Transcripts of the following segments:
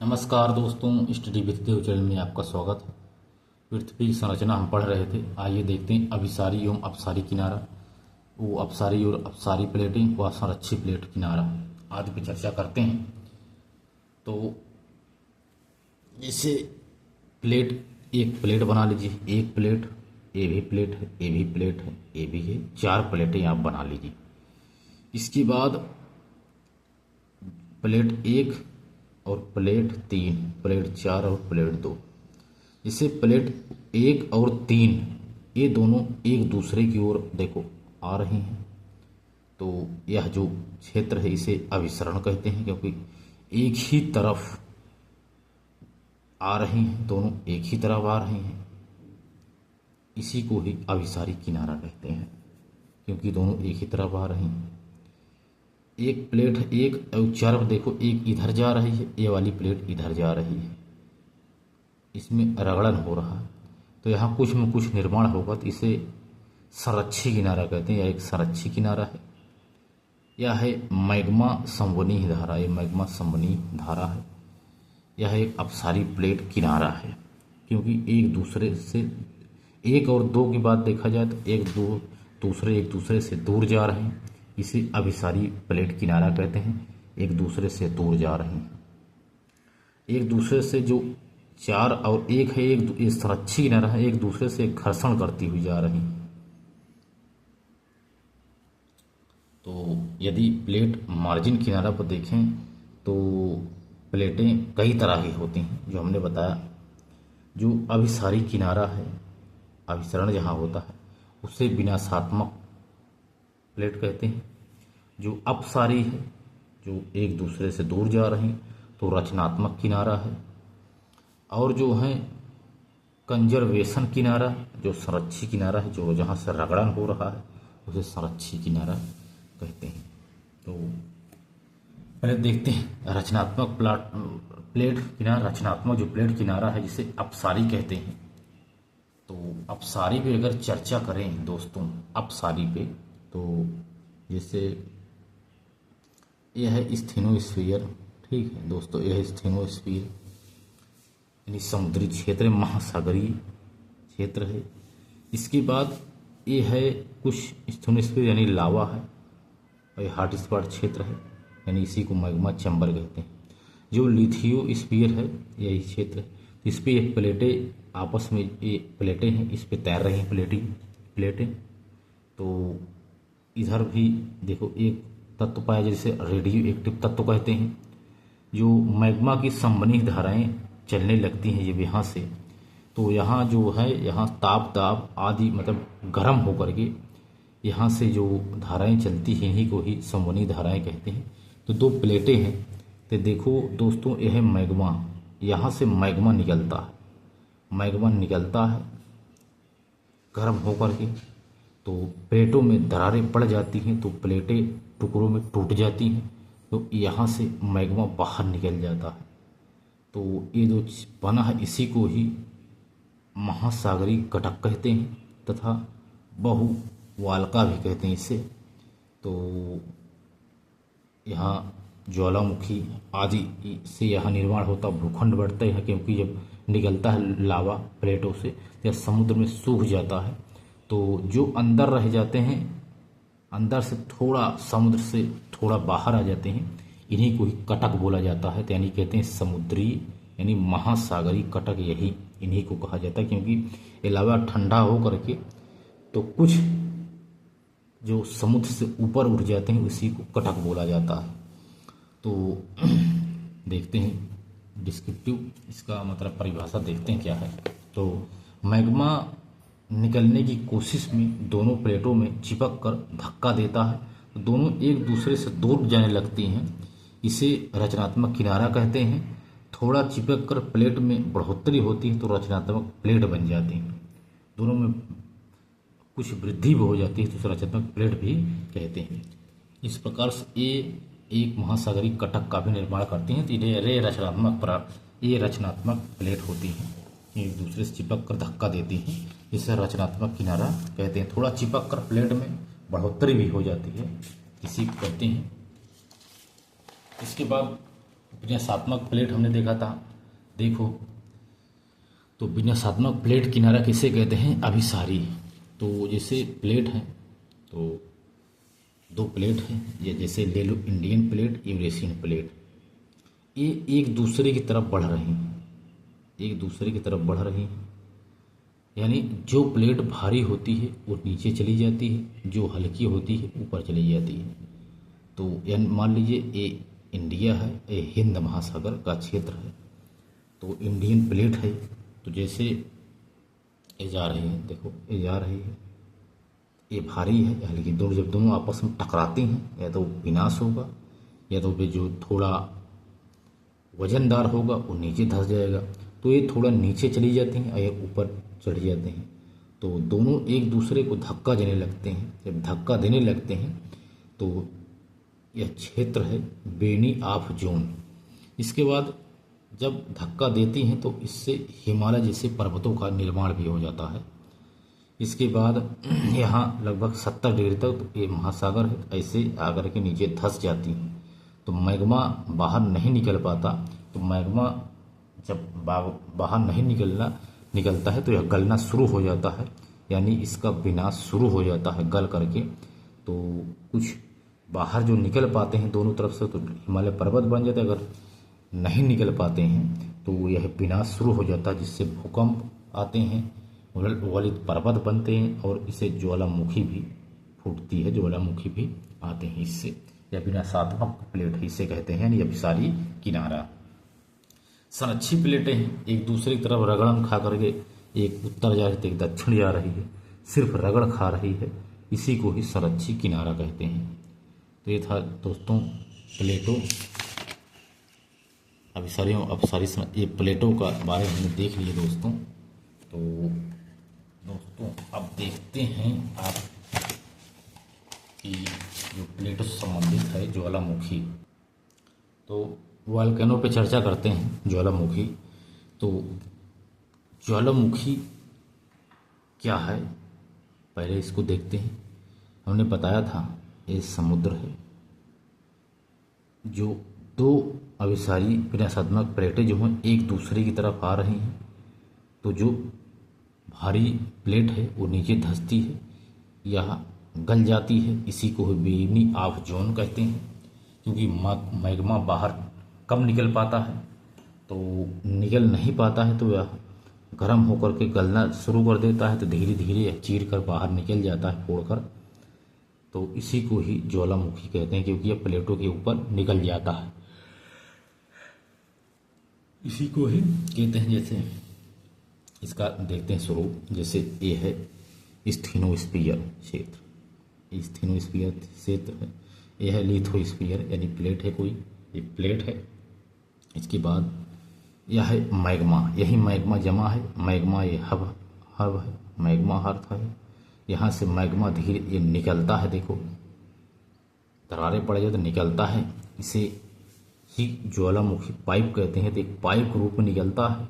नमस्कार दोस्तों, study with Dev channel में आपका स्वागत है। पृथ्वी की संरचना हम पढ़ रहे थे। आइए देखते हैं अभिसारी एवं अपसारी किनारा, वो अपसारी और अपसारी प्लेटें व संरक्षी प्लेट किनारा आदि पर चर्चा करते हैं। तो जैसे एक प्लेट बना लीजिए, एक प्लेट, ए भी प्लेट है, ए भी प्लेट है, ए भी है, 4 प्लेटें आप बना लीजिए। इसके बाद प्लेट 1 और प्लेट 3, प्लेट 4 और प्लेट 2। इसे प्लेट 1 और 3 ये दोनों एक दूसरे की ओर देखो आ रही हैं। तो यह जो क्षेत्र है इसे अभिसरण कहते हैं, क्योंकि एक ही तरफ आ रही हैं, दोनों एक ही तरफ आ रही हैं। इसी को ही अभिसारी किनारा कहते हैं, क्योंकि दोनों एक ही तरफ आ रही हैं। एक प्लेट है, एक और 4 देखो, एक इधर जा रही है, ये वाली प्लेट इधर जा रही है, इसमें रगड़न हो रहा है। तो यहाँ कुछ में कुछ निर्माण होगा, तो इसे संरक्षी किनारा कहते हैं। यह एक संरक्षी किनारा है। यह है मैग्मा संवहनी धारा, ये मैग्मा संवहनी धारा है। यह एक अपसारी प्लेट किनारा है, क्योंकि एक दूसरे से 1 और 2 की बात देखा जाए तो एक दूसरे से दूर जा रहे हैं। इसे अभिसारी प्लेट किनारा कहते हैं। एक दूसरे से दूर जा रहे हैं, एक दूसरे से जो 4 और 1 है, एक संरक्षी किनारा है, एक दूसरे से घर्षण करती हुई जा रही हैं। तो यदि प्लेट मार्जिन किनारा पर देखें तो प्लेटें कई तरह की होती हैं, जो हमने बताया। जो अभिसारी किनारा है, अभिसरण जहाँ होता है, उसे विनाशात्मक प्लेट कहते हैं। जो अपसारी है, जो एक दूसरे से दूर जा रही, तो रचनात्मक किनारा है। और जो है कंजर्वेशन किनारा, जो संरक्षी किनारा है, जो जहाँ से रगड़न हो रहा है, उसे संरक्षी किनारा कहते हैं। तो पहले देखते हैं रचनात्मक प्लेट किनारा। रचनात्मक जो प्लेट किनारा है, जिसे अपसारी कहते हैं। तो अपसारी पे अगर चर्चा करें दोस्तों, अपसारी पे, तो जैसे यह है स्थिनोस्फीयर। ठीक है दोस्तों, यह है स्थिनोस्फीयर, यानी समुद्री क्षेत्र, महासागरीय क्षेत्र है। इसके बाद ये है कुछ स्थिनोस्फीयर यानी लावा है, और ये हॉट स्पॉट क्षेत्र है, यानी इसी को मैग्मा चैम्बर कहते हैं। जो लिथियोस्फीयर है, यही क्षेत्र है। इस पे एक प्लेटें आपस में, ये प्लेटें हैं, इस पे तैर रही हैं प्लेटें। तो इधर भी देखो एक तत्व पाया, जैसे रेडियो एक्टिव तत्व कहते हैं। जो मैग्मा की संवहनी धाराएं चलने लगती हैं ये यहाँ से, तो यहाँ जो है, यहाँ ताप दाब आदि मतलब गर्म होकर के यहाँ से जो धाराएं चलती हैं, इन्हीं को ही संवहनी धाराएं कहते हैं। तो 2 प्लेटें हैं। तो देखो दोस्तों, यह है मैग्मा, यहाँ से मैग्मा निकलता है गर्म होकर के। तो प्लेटों में दरारें पड़ जाती हैं, तो प्लेटें टुकड़ों में टूट जाती हैं, तो यहाँ से मैग्मा बाहर निकल जाता है। तो ये जो बना है, इसी को ही महासागरीय कटक कहते हैं, तथा बहुवाल्का भी कहते हैं इसे। तो यहाँ ज्वालामुखी आदि से यहाँ निर्माण होता, भूखंड बढ़ते हैं, क्योंकि जब निकलता है लावा प्लेटों से, या समुद्र में सूख जाता है, तो जो अंदर रह जाते हैं, अंदर से थोड़ा, समुद्र से थोड़ा बाहर आ जाते हैं, इन्हीं को ही कटक बोला जाता है। तो यानी कहते हैं समुद्री यानी महासागरीय कटक, यही इन्हीं को कहा जाता है। क्योंकि लावा ठंडा हो करके तो कुछ जो समुद्र से ऊपर उठ जाते हैं, उसी को कटक बोला जाता है। तो देखते हैं डिस्क्रिप्टिव, इसका मतलब परिभाषा देखते हैं क्या है। तो मैग्मा निकलने की कोशिश में दोनों प्लेटों में चिपक कर धक्का देता है, तो दोनों एक दूसरे से दूर जाने लगती हैं। इसे रचनात्मक किनारा कहते हैं। थोड़ा चिपक कर प्लेट में बढ़ोतरी होती है, तो रचनात्मक प्लेट बन जाती हैं। दोनों में कुछ वृद्धि भी हो जाती है, तो उसे रचनात्मक प्लेट भी कहते हैं। इस प्रकार से ये एक महासागरीय कटक का भी निर्माण करती हैं। तो ये रचनात्मक प्लेट होती हैं, एक दूसरे से चिपक कर धक्का देती हैं, इसे रचनात्मक किनारा कहते हैं। थोड़ा चिपक कर प्लेट में बढ़ोतरी भी हो जाती है, इसी को कहते हैं। इसके बाद विन्यासात्मक प्लेट हमने देखा था। देखो, तो विन्यासात्मक प्लेट किनारा किसे कहते हैं? अभिसारी। तो जैसे प्लेट है, तो दो प्लेट हैं, ये जैसे ले लो इंडियन प्लेट, यूरेशियन प्लेट, ये एक दूसरे की तरफ बढ़ रही हैं, एक दूसरे की तरफ बढ़ रही हैं। यानी जो प्लेट भारी होती है वो नीचे चली जाती है, जो हल्की होती है ऊपर चली जाती है। तो यानी मान लीजिए ये इंडिया है, ये हिंद महासागर का क्षेत्र है, तो इंडियन प्लेट है, तो जैसे ये जा रही है, देखो ये जा रही है, ये भारी है या हल्की, दोनों जब दोनों आपस में टकराती हैं या तो विनाश होगा, या तो फिर जो थोड़ा वजनदार होगा वो नीचे धंस जाएगा। तो ये थोड़ा नीचे चली जाती हैं या ऊपर चढ़ जाते हैं, तो दोनों एक दूसरे को धक्का देने लगते हैं। जब धक्का देने लगते हैं तो यह क्षेत्र है बेनी ऑफ जोन। इसके बाद जब धक्का देती हैं तो इससे हिमालय जैसे पर्वतों का निर्माण भी हो जाता है। इसके बाद यहाँ लगभग 70 डिग्री तक ये महासागर है, ऐसे आकर के नीचे धंस जाती हैं। तो मैग्मा बाहर नहीं निकल पाता, तो मैग्मा जब बाहर नहीं निकलता है तो यह गलना शुरू हो जाता है, यानी इसका विनाश शुरू हो जाता है गल करके। तो कुछ बाहर जो निकल पाते हैं दोनों तरफ से तो हिमालय पर्वत बन जाते हैं, अगर नहीं निकल पाते हैं तो यह विनाश शुरू हो जाता है, जिससे भूकंप आते हैं, वलित पर्वत बनते हैं और इसे ज्वालामुखी भी फूटती है, ज्वालामुखी भी आते हैं इससे। यह विनाशात्मक प्लेट इसे कहते हैं, यानी अभिसारी किनारा। संरक्षी प्लेटें हैं, एक दूसरे की तरफ रगड़म खा करके एक उत्तर जा रही है, एक दक्षिण जा रही है, सिर्फ रगड़ खा रही है, इसी को ही संरक्षी किनारा कहते हैं। तो ये था दोस्तों प्लेटों अभिसारियों अपसारी ये प्लेटों का बारे में हमने देख लिए दोस्तों। तो दोस्तों अब देखते हैं आप कि जो प्लेटों से संबंधित है ज्वालामुखी, तो वॉल्केनो पे चर्चा करते हैं। ज्वालामुखी, तो ज्वालामुखी क्या है पहले इसको देखते हैं। हमने बताया था ये समुद्र है, जो दो अभिसारी विनाशात्मक प्लेटें जो हैं एक दूसरे की तरफ आ रही हैं, तो जो भारी प्लेट है वो नीचे धंसती है या गल जाती है, इसी को बेनी ऑफ जोन कहते हैं। क्योंकि मैग्मा बाहर कम निकल पाता है, तो निकल नहीं पाता है तो यह गर्म होकर के गलना शुरू कर देता है, तो धीरे धीरे यह चीर कर बाहर निकल जाता है फोड़कर। तो इसी को ही ज्वालामुखी कहते हैं, क्योंकि यह प्लेटों के ऊपर निकल जाता है, इसी को ही कहते हैं। जैसे इसका देखते हैं स्वरूप, जैसे ये है स्थिनोस्फीयर क्षेत्र, स्थिनोस्फीयर क्षेत्र है। यह है लिथोस्फीयर, यानी प्लेट है कोई, ये प्लेट है। इसके बाद यह है मैग्मा, यही मैग्मा जमा है, मैग्मा ये हब है, मैग्मा अर्थ है। यहाँ से मैग्मा धीरे ये निकलता है, देखो दरारें पड़ जाए तो निकलता है, इसे ही ज्वालामुखी पाइप कहते हैं। तो एक पाइप के रूप में निकलता है,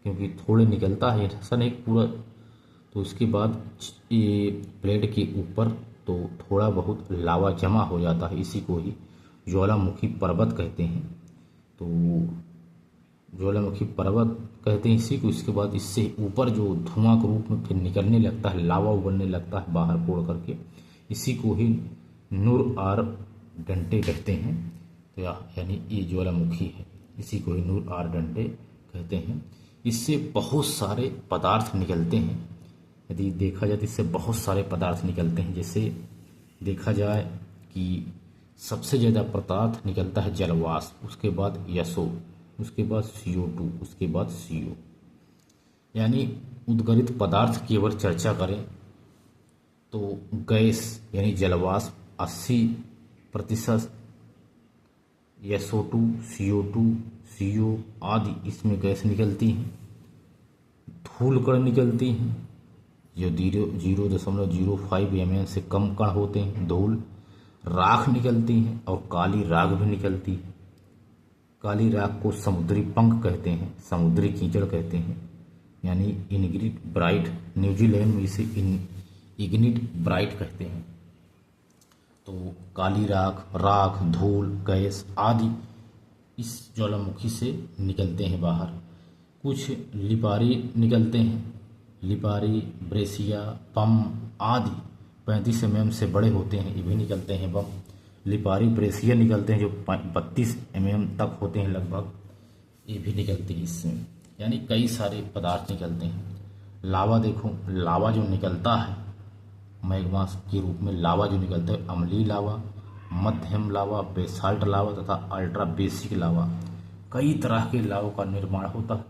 क्योंकि थोड़े निकलता है, ऐसा नहीं पूरा। तो उसके बाद ये प्लेट के ऊपर तो थोड़ा बहुत लावा जमा हो जाता है, इसी को ही ज्वालामुखी पर्वत कहते हैं। तो ज्वालामुखी पर्वत कहते हैं इसी को। इसके बाद इससे ऊपर जो धुआं के रूप में फिर निकलने लगता है, लावा उबलने लगता है बाहर फोड़ करके, इसी को ही नूर आर डंटे कहते हैं। तो यानी ये ज्वालामुखी है, इसी को ही नूर आर डंटे कहते हैं। इससे बहुत सारे पदार्थ निकलते हैं, यदि देखा जाए तो इससे बहुत सारे पदार्थ निकलते हैं। जैसे देखा जाए कि सबसे ज़्यादा पदार्थ निकलता है जलवाष्प, उसके बाद यसो, उसके बाद CO2, उसके बाद CO। यानी उद्गरित पदार्थ की अगर चर्चा करें तो गैस यानी जलवाष्प 80%, SO2, CO2, CO आदि इसमें गैस निकलती हैं। धूल कण निकलती हैं, जो 0.05 mm से कम कण होते हैं धूल। राख निकलती हैं और काली राख भी निकलती है। काली राख को समुद्री पंख कहते हैं, समुद्री कीचड़ कहते हैं, यानी इग्निट ब्राइट, न्यूजीलैंड में इसे इग्निट ब्राइट कहते हैं। तो काली राख, धूल, गैस आदि इस ज्वालामुखी से निकलते हैं बाहर। कुछ लिपारी निकलते हैं, लिपारी, ब्रेसिया, पम आदि 35 mm से बड़े होते हैं, ये भी निकलते हैं बम। लिपारी, ब्रेसिया निकलते हैं जो 32 mm तक होते हैं लगभग, ये भी निकलते हैं इसमें। यानी कई सारे पदार्थ निकलते हैं। लावा देखो, लावा जो निकलता है मैग्मा के रूप में, लावा जो निकलता है अम्लीय लावा, मध्यम लावा, बेसाल्ट लावा तथा अल्ट्रा बेसिक लावा, कई तरह के लावा का निर्माण होता है।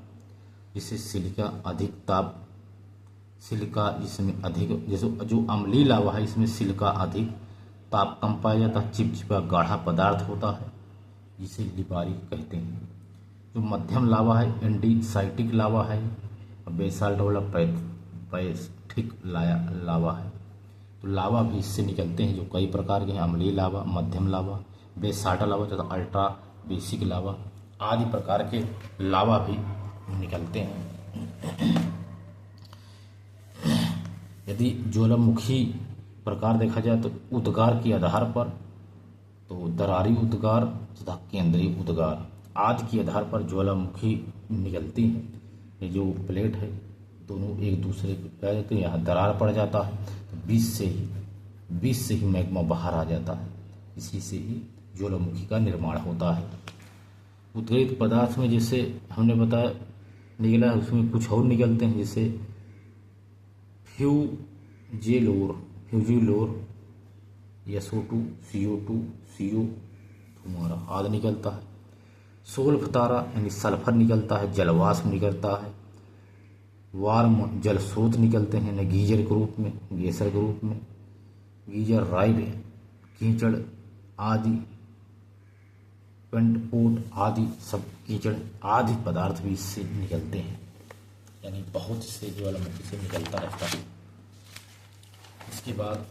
जिससे सिलिका अधिक ताप, सिलिका जिसमें अधिक, जैसे जो अम्लीय लावा है इसमें सिलिका अधिक, ताप कम पाया जाता है, चिपचिपा गाढ़ा पदार्थ होता है, जिसे लिपारी कहते हैं। जो मध्यम लावा है एंडीसाइटिक लावा है, और बेसाल्ट वाला पैस्टिक लावा है। तो लावा भी इससे निकलते हैं जो कई प्रकार के हैं, अम्लीय लावा, मध्यम लावा, बेसाल्ट लावा तथा अल्ट्रा बेसिक लावा आदि प्रकार के लावा भी निकलते हैं। यदि ज्वालामुखी प्रकार देखा जाए तो उद्गार के आधार पर तो दरारी उद्गार तथा केंद्रीय उद्गार आदि के आधार पर ज्वालामुखी निकलती है। ये जो प्लेट है दोनों एक दूसरे पे जाते हैं, यहाँ दरार पड़ जाता है तो बीच से ही मैग्मा बाहर आ जाता है। इसी से ही ज्वालामुखी का निर्माण होता है। उद्गीत पदार्थ में जैसे हमने बताया निकला है, उसमें कुछ और निकलते हैं जैसे फ्यूजिलोर, SO2, CO2, CO तुम्हारा आदि निकलता है। सोल्फ तारा यानी सल्फर निकलता है, जलवाष्प निकलता है, वार्म जल स्रोत निकलते हैं, न गीजर के रूप में, गैसर के रूप में, गीजर, राइब, कीचड़ आदि, पेंटपोट आदि सब कीचड़ आदि पदार्थ भी इससे निकलते हैं। यानी बहुत से ज्वालामुखी से निकलता रहता है। इसके बाद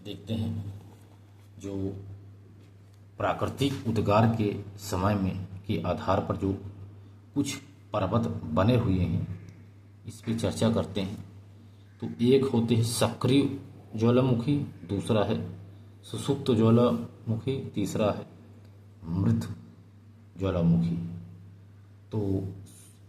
देखते हैं जो प्राकृतिक उद्गार के समय में के आधार पर जो कुछ पर्वत बने हुए हैं इस पर चर्चा करते हैं। तो एक होते हैं सक्रिय ज्वालामुखी, दूसरा है सुसुप्त ज्वालामुखी, तीसरा है मृत ज्वालामुखी। तो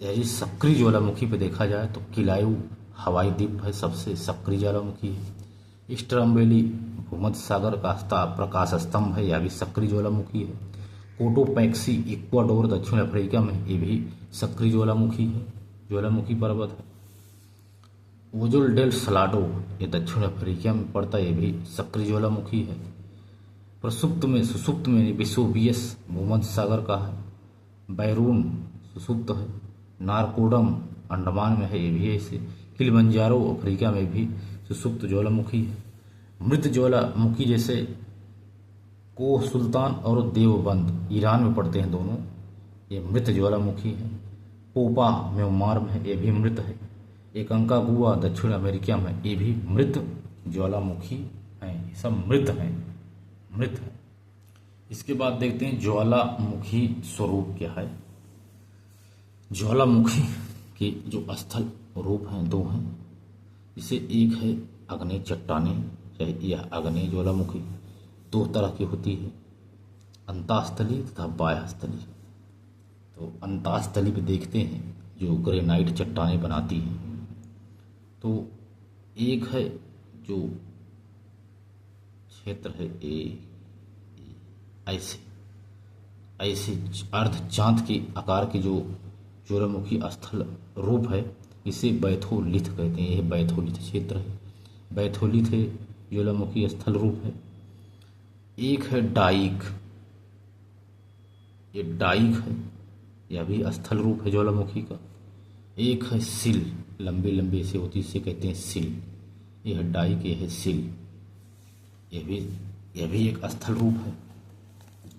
यदि सक्रिय ज्वालामुखी पे देखा जाए तो किलायू हवाई द्वीप है सबसे सक्रिय ज्वालामुखी है। स्ट्रम्बेली भूमध्य सागर का प्रकाश स्तंभ है, यह भी सक्रिय ज्वालामुखी है। कोटोपैक्सी इक्वाडोर दक्षिण अफ्रीका में, ये भी सक्रिय ज्वालामुखी है, ज्वालामुखी पर्वत है। ओजुल डेल सलाडो ये दक्षिण अफ्रीका में पड़ता है, ये भी सक्रिय ज्वालामुखी है। सुसुप्त में विसोवियस भूमध्य सागर का है। बैरून सुसुप्त है। नारकोडम अंडमान में है, ये भी है इसे। किलिमंजारो अफ्रीका में भी सुसुप्त ज्वालामुखी है। मृत ज्वालामुखी जैसे कोह सुल्तान और देवबंद ईरान में पड़ते हैं दोनों, ये मृत ज्वालामुखी है। पोपा म्यांमार में, ये भी मृत है। एकांकागुआ दक्षिण अमेरिका में, ये भी मृत ज्वालामुखी हैं। ये सब मृत हैं, मृत है। इसके बाद देखते हैं ज्वालामुखी स्वरूप क्या है। ज्वालामुखी के जो स्थल रूप हैं दो हैं, जिसे एक है अग्नि चट्टाने, चाहे यह अग्नि ज्वालामुखी दो तरह की होती है, अंतःस्थली तथा बाह्यस्थली। तो अंतःस्थली पे देखते हैं जो ग्रेनाइट चट्टाने बनाती हैं। तो एक है जो क्षेत्र है ऐसे अर्ध चांद के आकार के जो ज्वालामुखी स्थल रूप है, इसे बैथोलिथ कहते हैं। यह बैथोलिथ क्षेत्र है, बैथोलिथ है ज्वालामुखी स्थल रूप है। एक है डाइक, ये डाइक है, यह भी स्थल रूप है ज्वालामुखी का। एक है सिल, लंबी लंबी से होती है, इसे कहते हैं सिल। यह है डाइक, यह है सिल, यह भी एक स्थल रूप है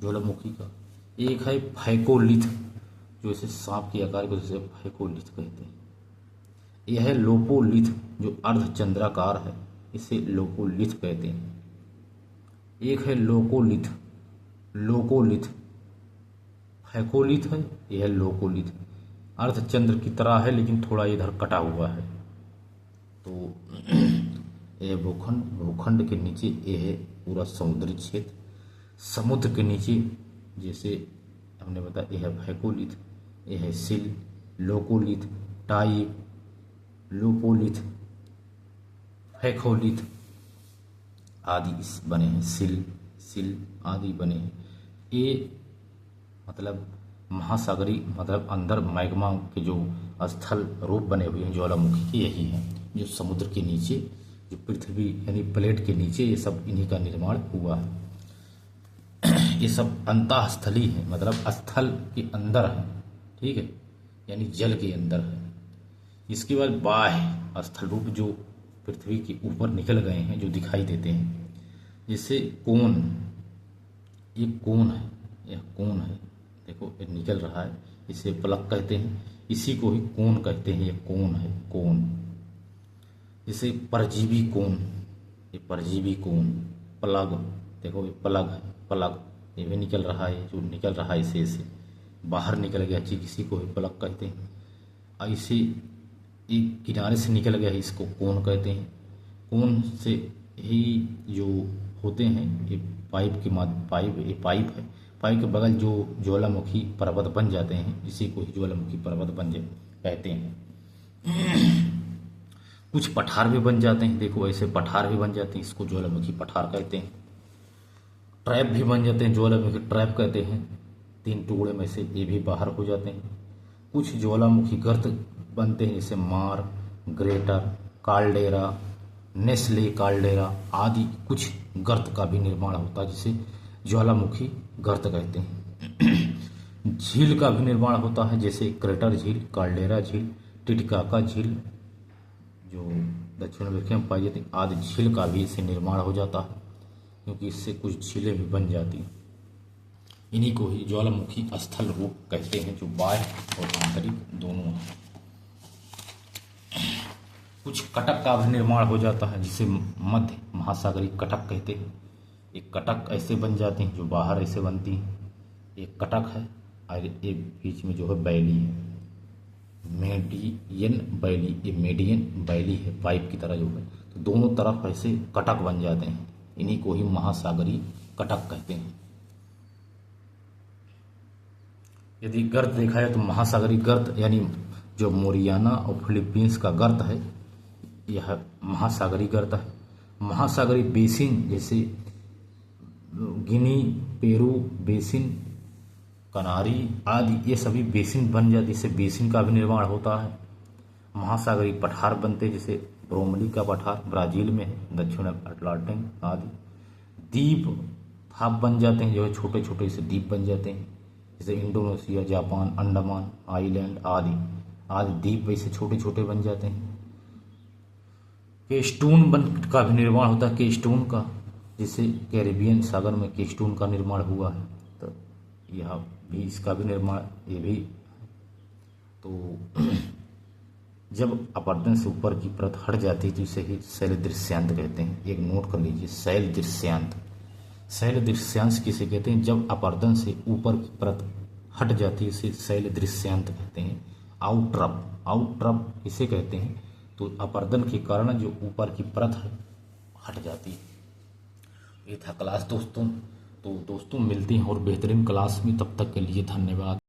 ज्वालामुखी का। एक है फैकोलिथ, जो इसे सांप के आकार को जिसे फैकोलिथ कहते हैं। यह है लोपोलिथ, जो अर्धचंद्राकार है, इसे लोपोलिथ कहते हैं। एक है लोकोलिथ, फैकोलिथ है, यह है लोकोलिथ, अर्धचंद्र की तरह है लेकिन थोड़ा इधर कटा हुआ है। तो यह भूखंड के नीचे यह है पूरा समुद्री क्षेत्र। समुद्र के नीचे जैसे हमने बताया, ये है फैकोलिथ, ये है सिल, लोकोलिथ, टाइप, लोपोलिथ, फैकोलिथ आदि इस बने हैं। सिल आदि बने हैं। ये मतलब महासागरी मतलब अंदर मैग्मा के जो स्थल रूप बने हुए हैं ज्वालामुखी के, यही हैं जो समुद्र के नीचे, जो पृथ्वी यानी प्लेट के नीचे, ये सब इन्हीं का निर्माण हुआ है। ये सब अंतःस्थली है, मतलब स्थल के अंदर है, ठीक है, यानी जल के अंदर है। इसके बाद बाह्य स्थल रूप जो पृथ्वी के ऊपर निकल गए हैं, जो दिखाई देते हैं, जैसे कोन, ये कोन है, यह कोन है, देखो ये निकल रहा है, इसे पलक कहते हैं, इसी को ही कोन कहते हैं, ये कोन है, कोन। जैसे परजीवी कोन, ये परजीवी कोन, प्लग, देखो ये प्लग है, प्लग ये भी निकल रहा है, जो निकल रहा है इसे बाहर निकल गया चीज, इसी को ही प्लग कहते हैं। और इसे एक किनारे से निकल गया है, इसको कोन कहते हैं। कोन से ही जो होते हैं ये पाइप के ये पाइप है, पाइप के बगल जो ज्वालामुखी पर्वत बन जाते हैं, इसी को ही ज्वालामुखी पर्वत कहते हैं। कुछ पठार भी बन जाते हैं, देखो ऐसे पठार भी बन जाते हैं, इसको ज्वालामुखी पठार कहते हैं। ट्रैप भी बन जाते हैं, ज्वालामुखी ट्रैप कहते हैं। 3 टुकड़े में से ये भी बाहर हो जाते हैं। कुछ ज्वालामुखी गर्त बनते हैं, जैसे मार, ग्रेटर, काल्डेरा, नेस्ले काल्डेरा आदि कुछ गर्त का भी निर्माण होता है, जिसे ज्वालामुखी गर्त कहते हैं। झील का भी निर्माण होता है, जैसे क्रेटर झील, काल्डेरा झील, टिटिकाका झील जो दक्षिण अमेरिका में पाई जाती है, आदि झील का भी इससे निर्माण हो जाता है, क्योंकि इससे कुछ झीलें भी बन जाती हैं। इन्हीं को ही ज्वालामुखी स्थल रूप कहते हैं, जो बाह्य और आंतरिक दोनों हैं। कुछ कटक का भी निर्माण हो जाता है, जिसे मध्य महासागरीय कटक कहते हैं। एक कटक ऐसे बन जाती हैं, जो बाहर ऐसे बनती हैं, एक कटक है, और एक बीच में जो है बैली है, मेडियन बैली, ये मेडियन बैली है, पाइप की तरह जो है, तो दोनों तरफ ऐसे कटक बन जाते हैं। इन्हीं को ही महासागरीय कटक कहते हैं। यदि गर्त देखा जाए तो महासागरीय गर्त यानी जो मोरियाना और फिलीपींस का गर्त है, यह महासागरीय गर्त है। महासागरीय बेसिन जैसे गिनी, पेरू बेसिन, कनारी आदि, ये सभी बेसिन बन जाती है, इससे बेसिन का भी निर्माण होता है। महासागरीय पठार बनते हैं, जैसे ब्रोमली का पठार ब्राजील में है, दक्षिण अटलांटिक आदि। द्वीप थाप बन जाते हैं, जो है छोटे छोटे से द्वीप बन जाते हैं, जैसे इंडोनेशिया, जापान, अंडमान आइलैंड आदि द्वीप वैसे छोटे छोटे बन जाते हैं। केस्टून बन का भी निर्माण होता है, केस्टून का, जिससे कैरिबियन सागर में केस्टून का निर्माण हुआ है, तो यह भी इसका भी निर्माण ये भी। तो जब अपरदन से ऊपर की परत हट जाती है तो इसे ही शैल दृश्यांत कहते हैं। एक नोट कर लीजिए, शैल दृश्यांत। शैल दृश्यांश किसे कहते हैं? जब अपरदन से ऊपर की परत हट जाती है उसे शैल दृश्यांत कहते हैं। आउटरप किसे कहते हैं? तो अपरदन के कारण जो ऊपर की परत है हट जाती है। ये था क्लास दोस्तों। तो दोस्तों मिलते हैं और बेहतरीन क्लास में, तब तक के लिए धन्यवाद।